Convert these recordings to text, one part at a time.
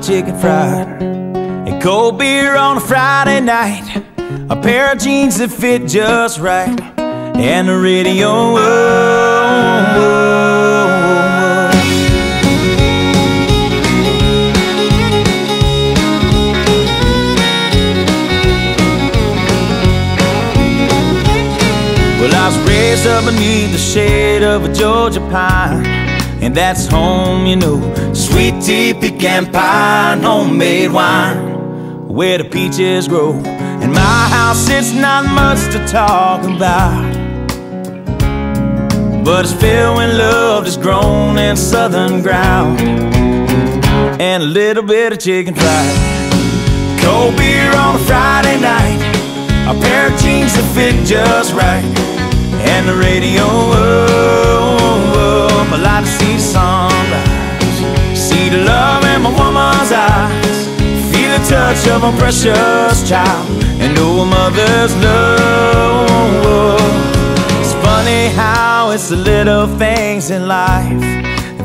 chicken fried, and cold beer on a Friday night, a pair of jeans that fit just right, and the radio. Well, I was raised up beneath the shade of a Georgia pine, and that's home, you know. Sweet tea, pecan pie, and homemade wine, where the peaches grow. In my house it's not much to talk about, but it's filled when love is grown in southern ground, and a little bit of chicken fried, cold beer on a Friday night, a pair of jeans that fit just right, and the radio. I like to see the sunrise, see the love in my woman's eyes, feel the touch of a precious child, and know a mother's love. It's funny how it's the little things in life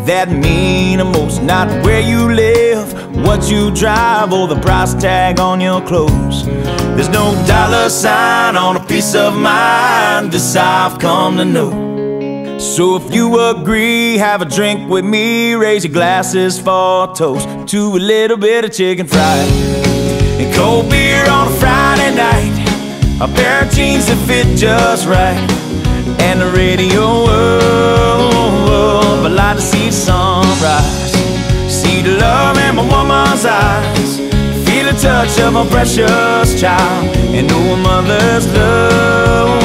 that mean the most. Not where you live, what you drive, or the price tag on your clothes. There's no dollar sign on a piece of mind, this I've come to know. So if you agree, have a drink with me, raise your glasses for a toast to a little bit of chicken fried, and cold beer on a Friday night, a pair of jeans that fit just right, and the radio. I like to see the sunrise, see the love in my woman's eyes, feel the touch of a precious child, and know a mother's love.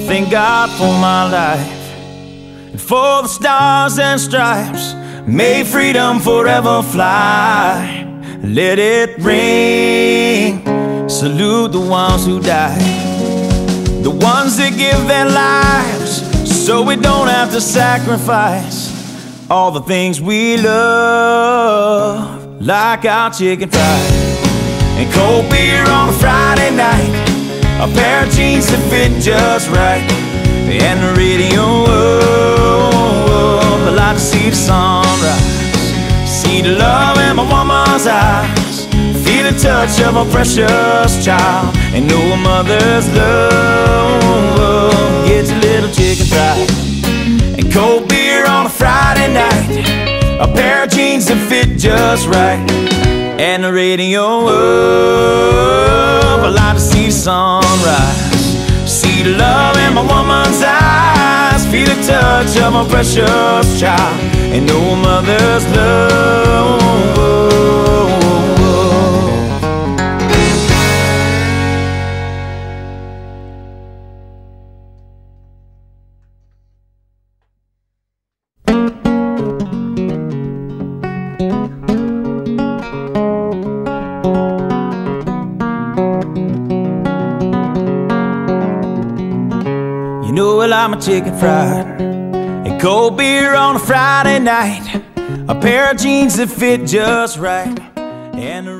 Thank God for my life, and for the stars and stripes. May freedom forever fly. Let it ring. Salute the ones who died, the ones that give their lives so we don't have to sacrifice all the things we love, like our chicken fried, and cold beer on a Friday night, a pair of jeans that fit just right, and the radio. I like to see the sunrise, see the love in my woman's eyes, feel the touch of a precious child, and know a mother's love. Get your little chicken fried, and cold beer on a Friday night, a pair of jeans that fit just right, and the radio. I like to see the sunrise, see the love in my woman's eyes, feel the touch of a precious child, and know a mother's love. You know I like my chicken fried, and cold beer on a Friday night, a pair of jeans that fit just right, and a